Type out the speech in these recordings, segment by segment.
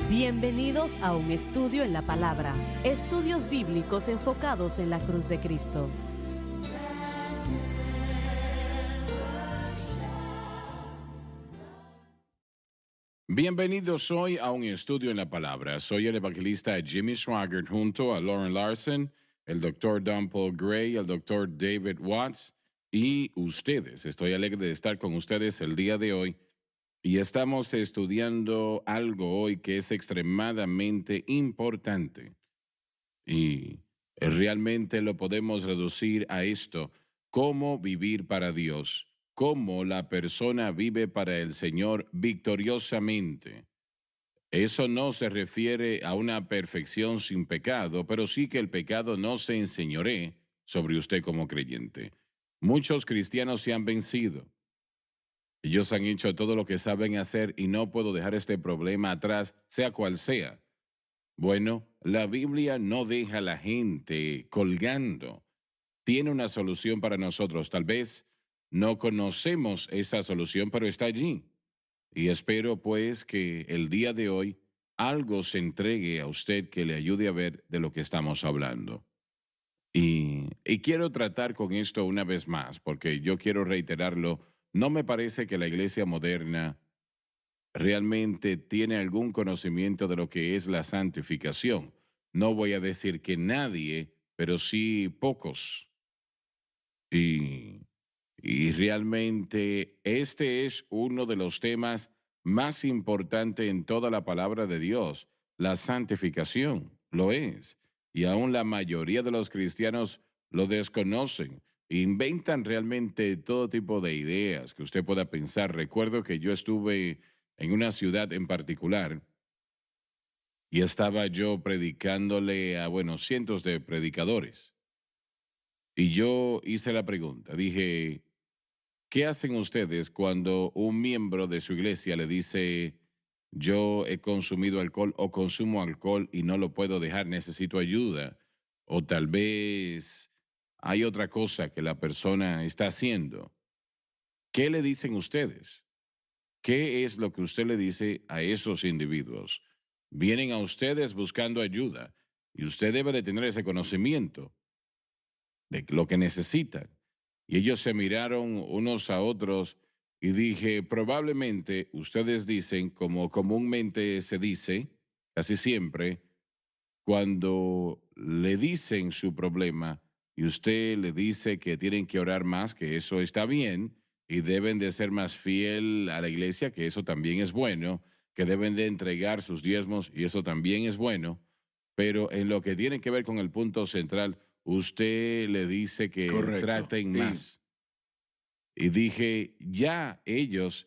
Bienvenidos a un estudio en la palabra. Estudios bíblicos enfocados en la cruz de Cristo. Bienvenidos hoy a un estudio en la palabra. Soy el evangelista Jimmy Swaggart junto a Lauren Larson, el doctor Don Paul Gray, el doctor David Watts y ustedes. Estoy alegre de estar con ustedes el día de hoy y estamos estudiando algo hoy que es extremadamente importante y realmente lo podemos reducir a esto: cómo vivir para Dios, cómo la persona vive para el Señor victoriosamente. Eso no se refiere a una perfección sin pecado, pero sí que el pecado no se enseñoree sobre usted como creyente. Muchos cristianos se han vencido. Ellos han hecho todo lo que saben hacer y no puedo dejar este problema atrás, sea cual sea. Bueno, la Biblia no deja a la gente colgando. Tiene una solución para nosotros. Tal vez no conocemos esa solución, pero está allí. Y espero pues que el día de hoy algo se entregue a usted que le ayude a ver de lo que estamos hablando. Y quiero tratar con esto una vez más, porque yo quiero reiterarlo. No me parece que la iglesia moderna realmente tiene algún conocimiento de lo que es la santificación. No voy a decir que nadie, pero sí pocos. Y, y realmente este es uno de los temas más importantes en toda la palabra de Dios. La santificación lo es. Y aún la mayoría de los cristianos lo desconocen. Inventan realmente todo tipo de ideas que usted pueda pensar. Recuerdo que yo estuve en una ciudad en particular y estaba yo predicándole a, bueno, cientos de predicadores. Y yo hice la pregunta, dije, ¿qué hacen ustedes cuando un miembro de su iglesia le dice, yo he consumido alcohol o consumo alcohol y no lo puedo dejar, necesito ayuda? O tal vez hay otra cosa que la persona está haciendo. ¿Qué le dicen ustedes? ¿Qué es lo que usted le dice a esos individuos? Vienen a ustedes buscando ayuda y usted debe de tener ese conocimiento de lo que necesitan. Y ellos se miraron unos a otros y dije, probablemente ustedes dicen, como comúnmente se dice, casi siempre, cuando le dicen su problema y usted le dice que tienen que orar más, que eso está bien, y deben de ser más fiel a la iglesia, que eso también es bueno, que deben de entregar sus diezmos, y eso también es bueno, pero en lo que tiene que ver con el punto central, usted le dice que Correcto. traten Sí, más. Y dije, ya ellos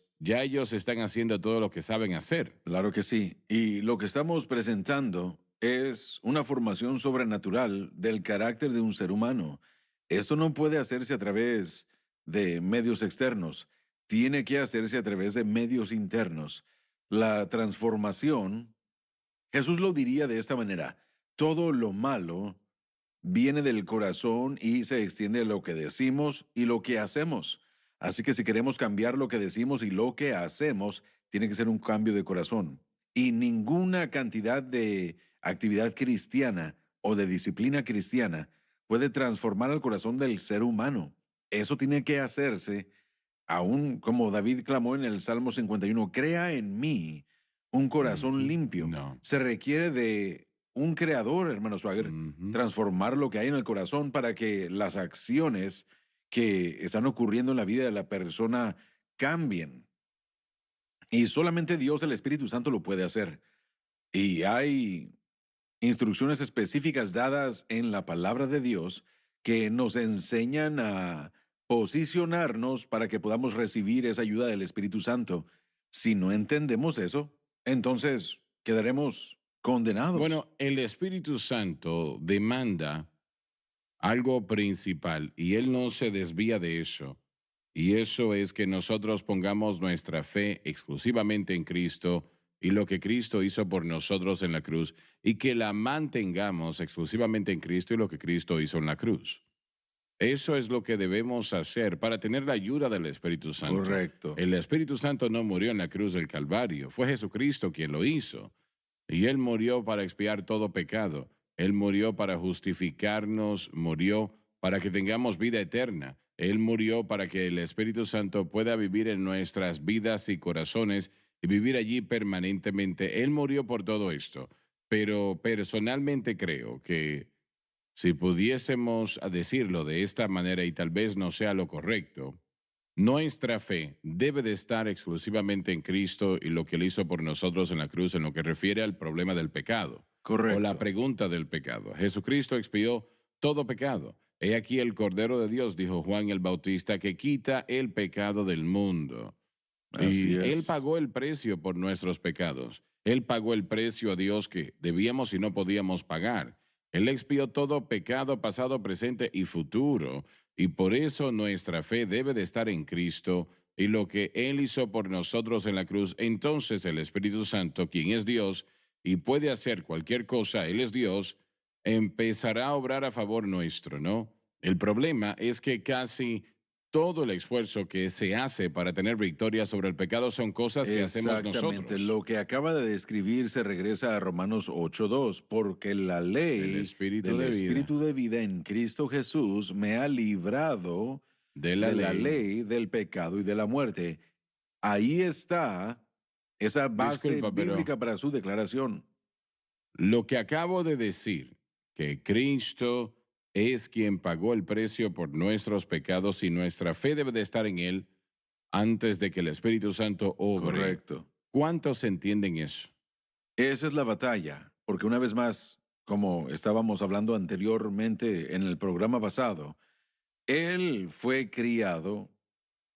están haciendo todo lo que saben hacer. claro que sí. Y lo que estamos presentando es una formación sobrenatural del carácter de un ser humano. Esto no puede hacerse a través de medios externos, tiene que hacerse a través de medios internos. La transformación, Jesús lo diría de esta manera: todo lo malo viene del corazón y se extiende a lo que decimos y lo que hacemos. Así que si queremos cambiar lo que decimos y lo que hacemos, tiene que ser un cambio de corazón. Y ninguna cantidad de actividad cristiana o de disciplina cristiana puede transformar al corazón del ser humano. Eso tiene que hacerse, aún como David clamó en el Salmo 51, crea en mí un corazón Ujú. limpio. No. Se requiere de un creador, hermano Swagger, Ujú. transformar lo que hay en el corazón para que las acciones que están ocurriendo en la vida de la persona cambien. Y solamente Dios, el Espíritu Santo, lo puede hacer. Y hay instrucciones específicas dadas en la palabra de Dios que nos enseñan a posicionarnos para que podamos recibir esa ayuda del Espíritu Santo. Si no entendemos eso, entonces quedaremos condenados. Bueno, el Espíritu Santo demanda algo principal y Él no se desvía de eso. Y eso es que nosotros pongamos nuestra fe exclusivamente en Cristo y lo que Cristo hizo por nosotros en la cruz, y que la mantengamos exclusivamente en Cristo y lo que Cristo hizo en la cruz. Eso es lo que debemos hacer para tener la ayuda del Espíritu Santo. Correcto. El Espíritu Santo no murió en la cruz del Calvario, fue Jesucristo quien lo hizo. Y Él murió para expiar todo pecado. Él murió para justificarnos, murió para que tengamos vida eterna. Él murió para que el Espíritu Santo pueda vivir en nuestras vidas y corazones y vivir allí permanentemente. Él murió por todo esto. Pero personalmente creo que si pudiésemos decirlo de esta manera, y tal vez no sea lo correcto, nuestra fe debe de estar exclusivamente en Cristo y lo que Él hizo por nosotros en la cruz en lo que refiere al problema del pecado o la Correcto. pregunta del pecado. Jesucristo expió todo pecado. He aquí el Cordero de Dios, dijo Juan el Bautista, que quita el pecado del mundo. Así Y Él es. pagó el precio por nuestros pecados. Él pagó el precio a Dios que debíamos y no podíamos pagar. Él expió todo pecado pasado, presente y futuro. Y por eso nuestra fe debe de estar en Cristo y lo que Él hizo por nosotros en la cruz. Entonces el Espíritu Santo, quien es Dios y puede hacer cualquier cosa, Él es Dios, empezará a obrar a favor nuestro, ¿no? El problema es que casi todo el esfuerzo que se hace para tener victoria sobre el pecado son cosas que hacemos Exactamente. nosotros. Lo que acaba de describir se regresa a Romanos 8:2, porque la El ley Espíritu del de vida, Espíritu de vida en Cristo Jesús me ha librado de la de la ley. ley del pecado y de la muerte. Ahí está esa base Disculpa, pero bíblica para su declaración. lo que acabo de decir, que Cristo es quien pagó el precio por nuestros pecados y nuestra fe debe de estar en Él antes de que el Espíritu Santo obre. Correcto. ¿Cuántos entienden eso? Esa es la batalla, porque una vez más, como estábamos hablando anteriormente en el programa pasado, él fue criado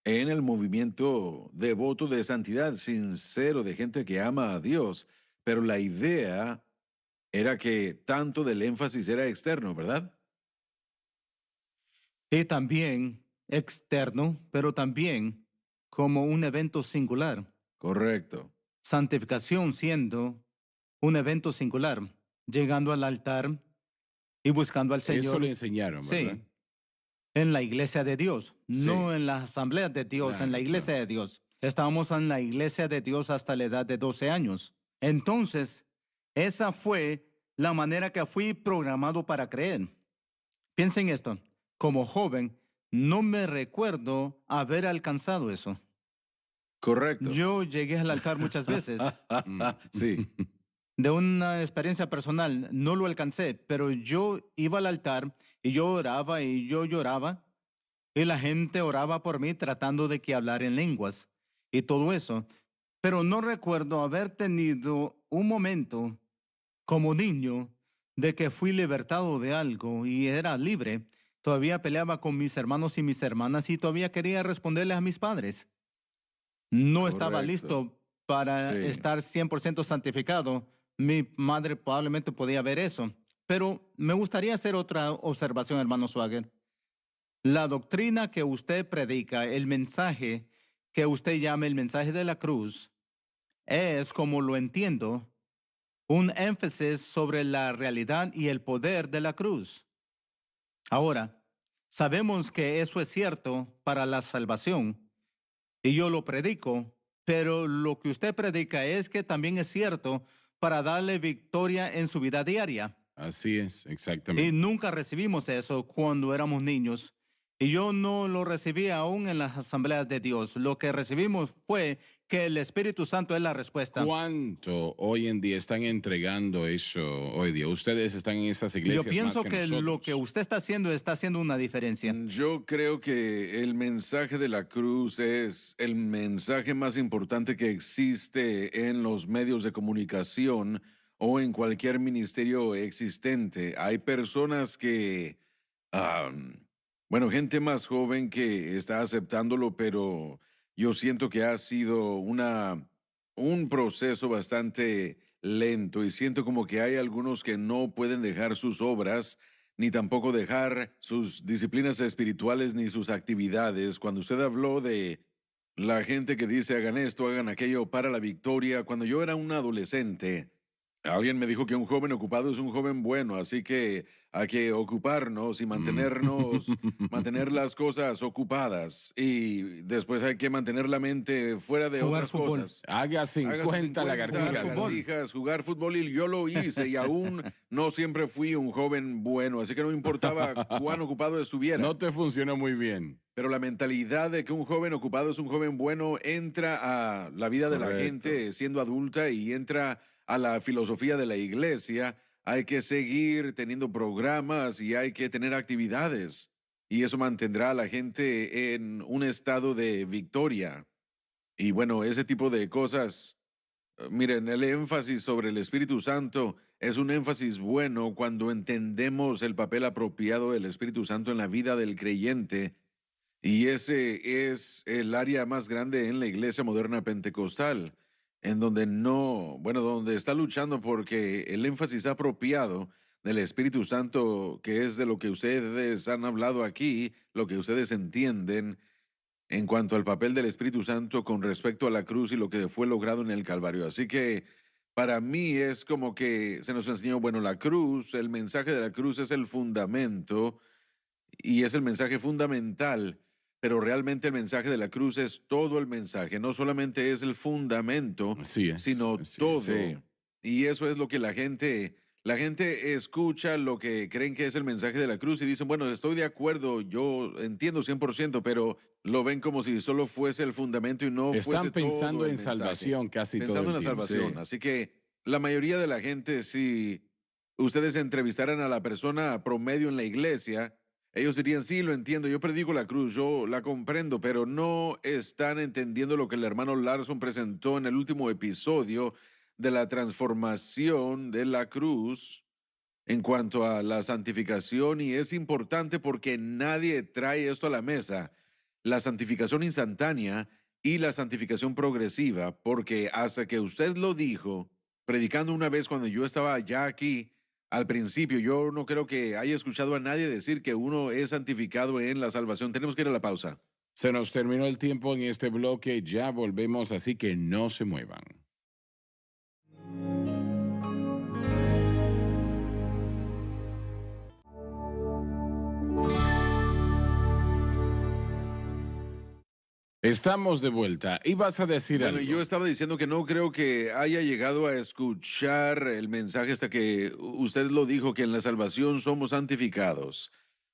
en el movimiento devoto de santidad, sincero, de gente que ama a Dios, pero la idea era que tanto del énfasis era externo, ¿verdad? Y también externo, pero también como un evento singular. Correcto. Santificación siendo un evento singular, llegando al altar y buscando al Eso le Señor. enseñaron, ¿verdad? Sí, en la iglesia de Dios, Sí, no en las asambleas de Dios, en la Claro, iglesia claro. de Dios. Estábamos en la iglesia de Dios hasta la edad de 12 años. Entonces, esa fue la manera que fui programado para creer. Piensen esto, como joven, no me recuerdo haber alcanzado eso. correcto. Yo llegué al altar muchas veces. Mm. Sí, De una experiencia personal, no lo alcancé, pero yo iba al altar y yo oraba y yo lloraba y la gente oraba por mí tratando de que hablar en lenguas y todo eso. Pero no recuerdo haber tenido un momento como niño de que fui libertado de algo y era libre. Todavía peleaba con mis hermanos y mis hermanas y todavía quería responderles a mis padres. No estaba correcto. listo para Sí, estar 100% santificado. Mi madre probablemente podía ver eso. Pero me gustaría hacer otra observación, hermano Swagger. La doctrina que usted predica, el mensaje que usted llama el mensaje de la cruz, es, como lo entiendo, un énfasis sobre la realidad y el poder de la cruz. Ahora, sabemos que eso es cierto para la salvación y yo lo predico, pero lo que usted predica es que también es cierto para darle victoria en su vida diaria. Así es, Y exactamente. nunca recibimos eso cuando éramos niños. Y yo no lo recibí aún en las asambleas de Dios. Lo que recibimos fue que el Espíritu Santo es la respuesta. ¿Cuánto hoy en día están entregando eso hoy día? Ustedes están en esas iglesias Yo más pienso que que lo que nosotros. usted está haciendo una diferencia. yo creo que el mensaje de la cruz es el mensaje más importante que existe en los medios de comunicación o en cualquier ministerio existente. Hay personas que, bueno, gente más joven que está aceptándolo, pero yo siento que ha sido un proceso bastante lento y siento como que hay algunos que no pueden dejar sus obras ni tampoco dejar sus disciplinas espirituales ni sus actividades. Cuando usted habló de la gente que dice hagan esto, hagan aquello para la victoria, cuando yo era un adolescente, Alguien me dijo que un joven ocupado es un joven bueno, así que hay que ocuparnos y Mm. mantener las cosas ocupadas. Y después hay que mantener la mente fuera de Jugar otras fútbol. cosas. Haga Haga sus 50 50 Jugar fútbol. lagartijas. jugar fútbol y yo lo hice y aún no siempre fui un joven bueno, así que no importaba cuán ocupado estuviera. No te funcionó muy bien. Pero la mentalidad de que un joven ocupado es un joven bueno entra a la vida de la Correcto. gente siendo adulta y entra a la filosofía de la iglesia. Hay que seguir teniendo programas y hay que tener actividades. Y eso mantendrá a la gente en un estado de victoria. Y bueno, ese tipo de cosas, miren, el énfasis sobre el Espíritu Santo es un énfasis bueno cuando entendemos el papel apropiado del Espíritu Santo en la vida del creyente y ese es el área más grande en la iglesia moderna pentecostal, en donde no, bueno, donde está luchando porque el énfasis apropiado del Espíritu Santo, que es de lo que ustedes han hablado aquí, lo que ustedes entienden en cuanto al papel del Espíritu Santo con respecto a la cruz y lo que fue logrado en el Calvario. Así que para mí es como que se nos enseñó, bueno, la cruz, el mensaje de la cruz es el fundamento y es el mensaje fundamental, pero realmente el mensaje de la cruz es todo el mensaje, no solamente es el fundamento, sino Así es, todo. sí. Y eso es lo que la gente escucha lo que creen que es el mensaje de la cruz y dicen, bueno, estoy de acuerdo, yo entiendo 100%, pero lo ven como si solo fuese el fundamento y no fuese Están pensando todo el en mensaje. salvación casi todo Pensando el en la tiempo. salvación. Sí. Así que la mayoría de la gente, si ustedes entrevistaran a la persona promedio en la iglesia, ellos dirían, sí, lo entiendo, yo predico la cruz, yo la comprendo, pero no están entendiendo lo que el hermano Larson presentó en el último episodio de la transformación de la cruz en cuanto a la santificación, y es importante porque nadie trae esto a la mesa, la santificación instantánea y la santificación progresiva, porque hasta que usted lo dijo, predicando una vez cuando yo estaba ya aquí, al principio, yo no creo que haya escuchado a nadie decir que uno es santificado en la salvación. Tenemos que ir a la pausa. Se nos terminó el tiempo en este bloque, ya volvemos, así que no se muevan. Estamos de vuelta. ¿Y vas a decir Bueno, algo? yo estaba diciendo que no creo que haya llegado a escuchar el mensaje hasta que usted lo dijo, que en la salvación somos santificados,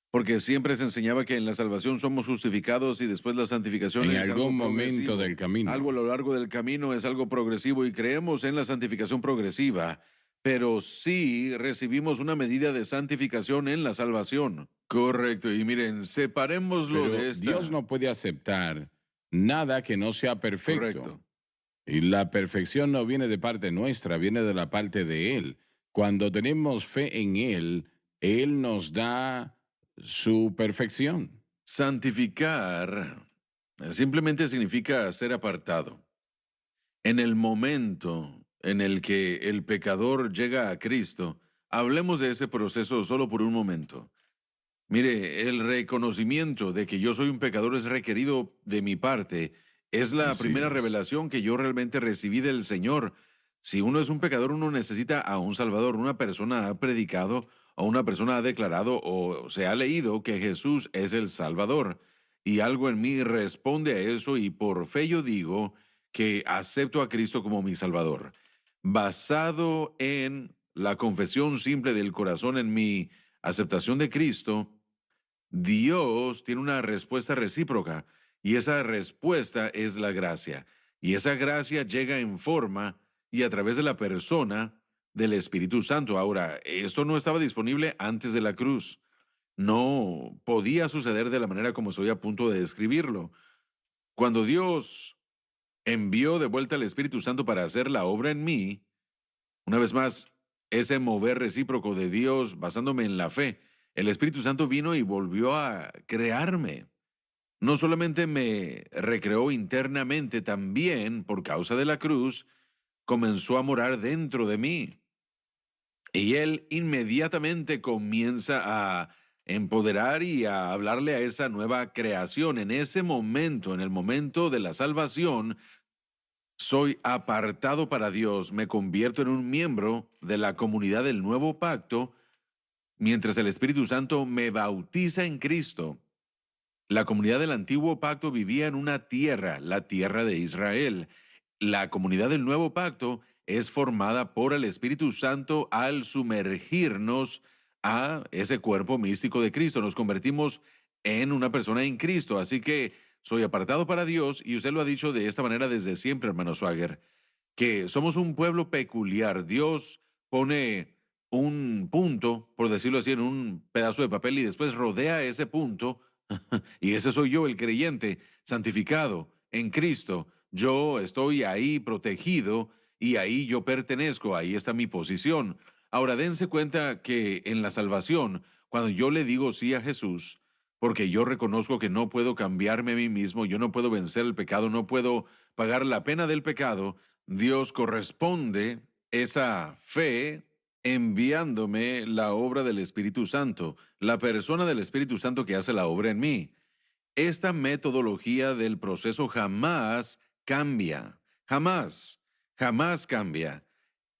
porque siempre se enseñaba que en la salvación somos justificados y después la santificación En es algo algún momento progresivo. del camino. Algo a lo largo del camino es algo progresivo y creemos en la santificación progresiva, pero sí recibimos una medida de santificación en la salvación. Correcto, y miren, separémoslo Pero de esta. Dios no puede aceptar nada que no sea perfecto. Correcto. Y la perfección no viene de parte nuestra, viene de la parte de Él. Cuando tenemos fe en Él, Él nos da su perfección. Santificar simplemente significa ser apartado. En el momento en el que el pecador llega a Cristo, hablemos de ese proceso solo por un momento. Mire, el reconocimiento de que yo soy un pecador es requerido de mi parte. Es la Así primera es. revelación que yo realmente recibí del Señor. Si uno es un pecador, uno necesita a un Salvador. Una persona ha predicado o una persona ha declarado o se ha leído que Jesús es el Salvador. Y algo en mí responde a eso y por fe yo digo que acepto a Cristo como mi Salvador. Basado en la confesión simple del corazón, en mi aceptación de Cristo, Dios tiene una respuesta recíproca y esa respuesta es la gracia. Y esa gracia llega en forma y a través de la persona del Espíritu Santo. Ahora, esto no estaba disponible antes de la cruz. No podía suceder de la manera como estoy a punto de describirlo. Cuando Dios envió de vuelta al Espíritu Santo para hacer la obra en mí, una vez más, ese mover recíproco de Dios basándome en la fe, el Espíritu Santo vino y volvió a crearme. No solamente me recreó internamente, también por causa de la cruz, comenzó a morar dentro de mí. Y Él inmediatamente comienza a empoderar y a hablarle a esa nueva creación. En ese momento, en el momento de la salvación, soy apartado para Dios, me convierto en un miembro de la comunidad del nuevo pacto, mientras el Espíritu Santo me bautiza en Cristo. La comunidad del antiguo pacto vivía en una tierra, la tierra de Israel. La comunidad del nuevo pacto es formada por el Espíritu Santo al sumergirnos a ese cuerpo místico de Cristo. Nos convertimos en una persona en Cristo. Así que soy apartado para Dios y usted lo ha dicho de esta manera desde siempre, hermano Swagger, que somos un pueblo peculiar. Dios pone un punto, por decirlo así, en un pedazo de papel y después rodea ese punto y ese soy yo, el creyente, santificado en Cristo. Yo estoy ahí protegido y ahí yo pertenezco, ahí está mi posición. Ahora dense cuenta que en la salvación, cuando yo le digo sí a Jesús, porque yo reconozco que no puedo cambiarme a mí mismo, yo no puedo vencer el pecado, no puedo pagar la pena del pecado, Dios corresponde esa fe enviándome la obra del Espíritu Santo, la persona del Espíritu Santo que hace la obra en mí. Esta metodología del proceso jamás cambia, jamás cambia.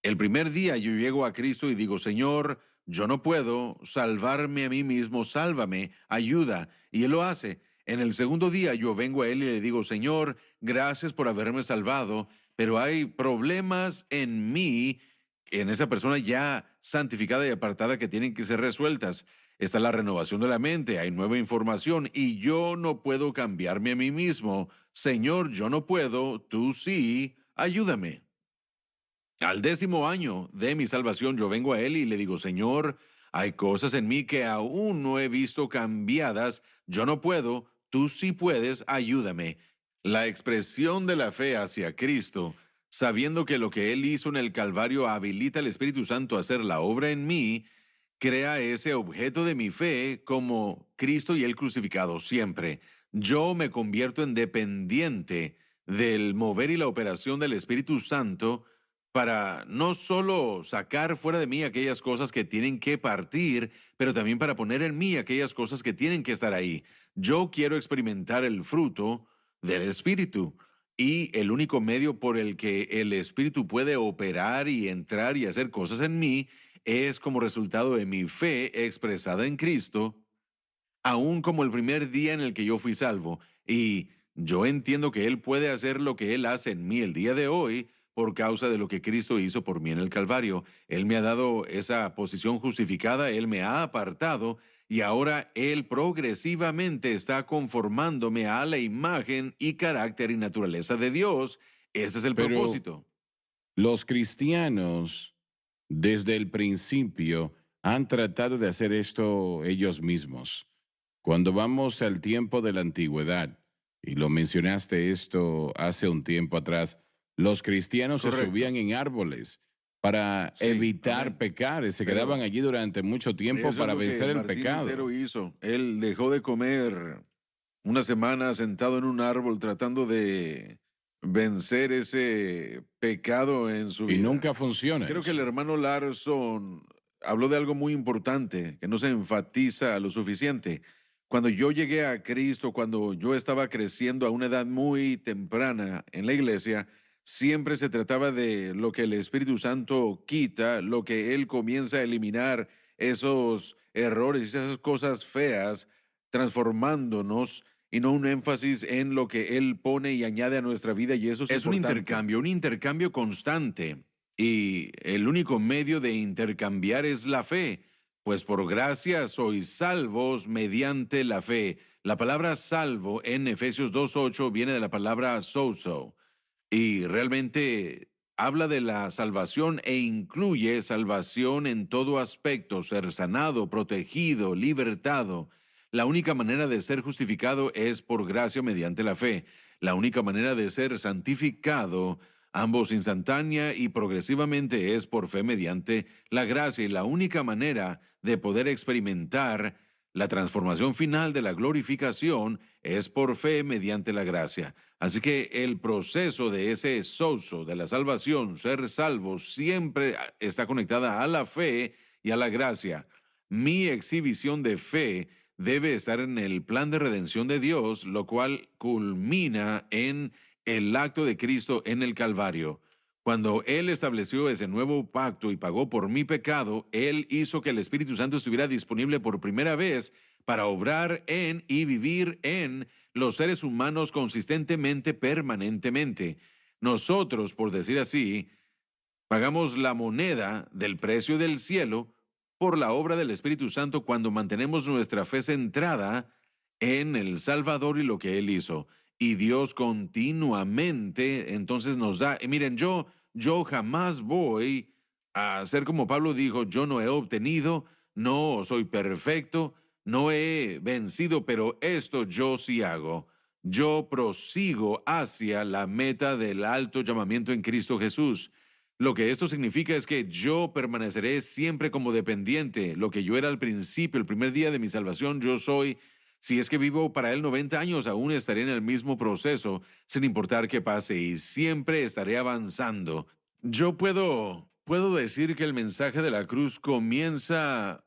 El primer día yo llego a Cristo y digo, Señor, yo no puedo salvarme a mí mismo, sálvame, ayuda. Y Él lo hace. En el segundo día yo vengo a Él y le digo, Señor, gracias por haberme salvado, pero hay problemas en mí, en esa persona ya santificada y apartada que tienen que ser resueltas. Está la renovación de la mente, hay nueva información y yo no puedo cambiarme a mí mismo. Señor, yo no puedo, tú sí, ayúdame. Al 10º año de mi salvación, yo vengo a Él y le digo, Señor, hay cosas en mí que aún no he visto cambiadas, yo no puedo, tú sí puedes, ayúdame. La expresión de la fe hacia Cristo, sabiendo que lo que Él hizo en el Calvario habilita al Espíritu Santo a hacer la obra en mí, crea ese objeto de mi fe como Cristo y Él crucificado siempre. Yo me convierto en dependiente del mover y la operación del Espíritu Santo para no solo sacar fuera de mí aquellas cosas que tienen que partir, pero también para poner en mí aquellas cosas que tienen que estar ahí. Yo quiero experimentar el fruto del Espíritu y el único medio por el que el Espíritu puede operar y entrar y hacer cosas en mí es como resultado de mi fe expresada en Cristo, aún como el primer día en el que yo fui salvo. Y yo entiendo que Él puede hacer lo que Él hace en mí el día de hoy por causa de lo que Cristo hizo por mí en el Calvario. Él me ha dado esa posición justificada, Él me ha apartado y ahora Él progresivamente está conformándome a la imagen y carácter y naturaleza de Dios. Ese es el Pero propósito. los cristianos, desde el principio, han tratado de hacer esto ellos mismos. Cuando vamos al tiempo de la antigüedad, y lo mencionaste esto hace un tiempo atrás, los cristianos se Correcto. subían en árboles para Sí, evitar amén. pecar y se Pero quedaban allí durante mucho tiempo eso es para lo que vencer el Martín Lutero pecado. hizo. Él dejó de comer una semana sentado en un árbol tratando de vencer ese pecado en su Y vida. nunca funciona Creo que el eso. hermano Larson habló de algo muy importante que no se enfatiza lo suficiente. Cuando yo llegué a Cristo, cuando yo estaba creciendo a una edad muy temprana en la iglesia, siempre se trataba de lo que el Espíritu Santo quita, lo que Él comienza a eliminar, esos errores y esas cosas feas, transformándonos y no un énfasis en lo que Él pone y añade a nuestra vida. Y eso es un intercambio constante. Y el único medio de intercambiar es la fe, pues por gracia sois salvos mediante la fe. La palabra salvo en Efesios 2:8 viene de la palabra sozo y realmente habla de la salvación e incluye salvación en todo aspecto, ser sanado, protegido, libertado. La única manera de ser justificado es por gracia mediante la fe. La única manera de ser santificado, ambos instantánea y progresivamente, es por fe mediante la gracia. Y la única manera de poder experimentar la transformación final de la glorificación es por fe mediante la gracia. Así que el proceso de ese sozo, de la salvación, ser salvo, siempre está conectada a la fe y a la gracia. Mi exhibición de fe debe estar en el plan de redención de Dios, lo cual culmina en el acto de Cristo en el Calvario. Cuando Él estableció ese nuevo pacto y pagó por mi pecado, Él hizo que el Espíritu Santo estuviera disponible por primera vez para obrar en y vivir en los seres humanos consistentemente, permanentemente. Nosotros, por decir así, pagamos la moneda del precio del cielo por la obra del Espíritu Santo cuando mantenemos nuestra fe centrada en el Salvador y lo que Él hizo. Y Dios continuamente entonces nos da, y miren, yo jamás voy a ser como Pablo dijo, yo no he obtenido, no soy perfecto, no he vencido, pero esto yo sí hago. Yo prosigo hacia la meta del alto llamamiento en Cristo Jesús. Lo que esto significa es que yo permaneceré siempre como dependiente. Lo que yo era al principio, el primer día de mi salvación, yo soy. Si es que vivo para Él 90 años, aún estaré en el mismo proceso, sin importar qué pase, y siempre estaré avanzando. Yo puedo decir que el mensaje de la cruz comienza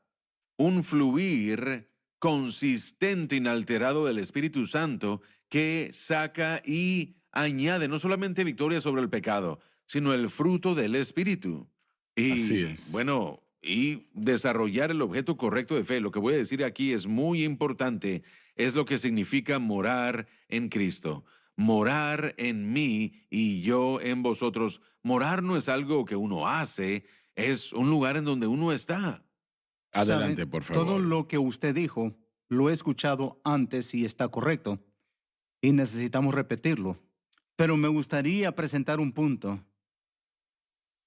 un fluir consistente, inalterado del Espíritu Santo que saca y añade no solamente victoria sobre el pecado, sino el fruto del Espíritu. Así Y es. bueno, y desarrollar el objeto correcto de fe. Lo que voy a decir aquí es muy importante, es lo que significa morar en Cristo. Morar en mí y yo en vosotros. Morar no es algo que uno hace, es un lugar en donde uno está. Adelante, ¿Sabe? por favor. Todo lo que usted dijo lo he escuchado antes y está correcto. Y necesitamos repetirlo. Pero me gustaría presentar un punto.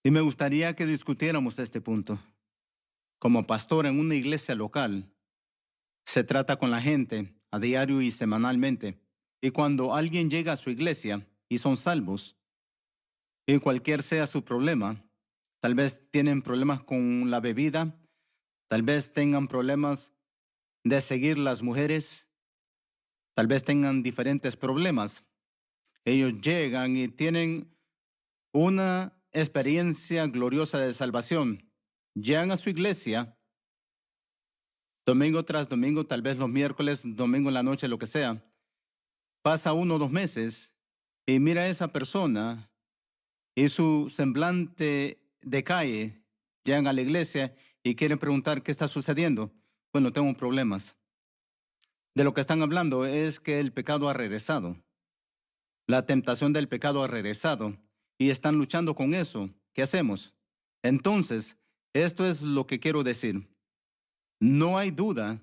Y me gustaría que discutiéramos este punto. Como pastor en una iglesia local, se trata con la gente a diario y semanalmente. Y cuando alguien llega a su iglesia y son salvos, y cualquier sea su problema, tal vez tienen problemas con la bebida, tal vez tengan problemas de seguir las mujeres, tal vez tengan diferentes problemas. Ellos llegan y tienen una experiencia gloriosa de salvación. Llegan a su iglesia, domingo tras domingo, tal vez los miércoles, domingo en la noche, lo que sea. Pasa 1 o 2 meses y mira a esa persona y su semblante decae. Llegan a la iglesia y quieren preguntar qué está sucediendo. Bueno, tengo problemas. De lo que están hablando es que el pecado ha regresado. La tentación del pecado ha regresado y están luchando con eso. ¿Qué hacemos? Entonces, esto es lo que quiero decir. No hay duda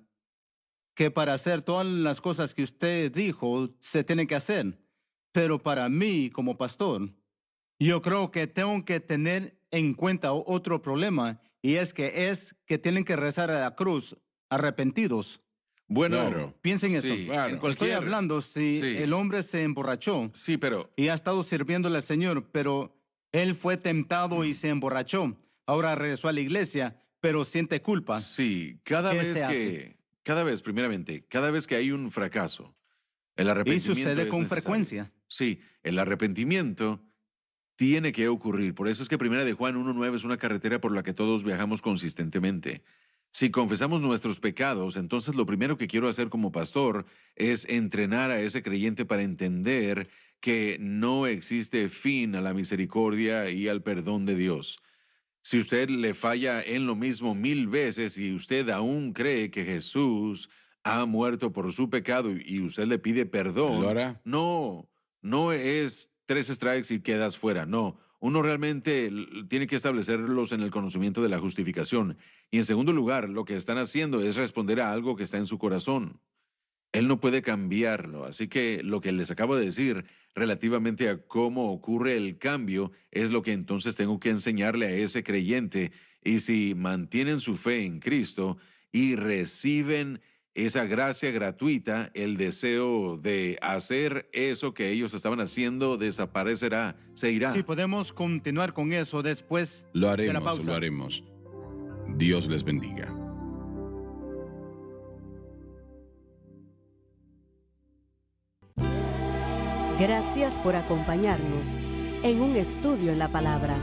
que para hacer todas las cosas que usted dijo se tiene que hacer. Pero para mí, como pastor, yo creo que tengo que tener en cuenta otro problema, y es que tienen que rezar a la cruz arrepentidos. Bueno, Claro. Piensen sí, esto. claro. en Estoy cualquier... hablando si Sí. el hombre se emborrachó Sí, pero y ha estado sirviéndole al Señor, pero él fue tentado y se emborrachó. Ahora regresó a la iglesia, pero siente culpa. sí, cada ¿Qué vez se que, primeramente, cada vez que hay un fracaso, el Y arrepentimiento sucede es con necesario. frecuencia. Sí, el arrepentimiento tiene que ocurrir. Por eso es que Primera de Juan 1:9 es una carretera por la que todos viajamos consistentemente. Si confesamos nuestros pecados, entonces lo primero que quiero hacer como pastor es entrenar a ese creyente para entender que no existe fin a la misericordia y al perdón de Dios. Si usted le falla en lo mismo 1000 veces y usted aún cree que Jesús ha muerto por su pecado y usted le pide perdón, ¿Lo hará? no es 3 strikes y quedas fuera, no. Uno realmente tiene que establecerlos en el conocimiento de la justificación. Y en segundo lugar, lo que están haciendo es responder a algo que está en su corazón. Él no puede cambiarlo. Así que lo que les acabo de decir relativamente a cómo ocurre el cambio es lo que entonces tengo que enseñarle a ese creyente. Y si mantienen su fe en Cristo y reciben esa gracia gratuita, el deseo de hacer eso que ellos estaban haciendo desaparecerá, se irá. Sí, podemos continuar con eso después Lo de la haremos, pausa. lo haremos. Dios les bendiga. Gracias por acompañarnos en un estudio en la palabra.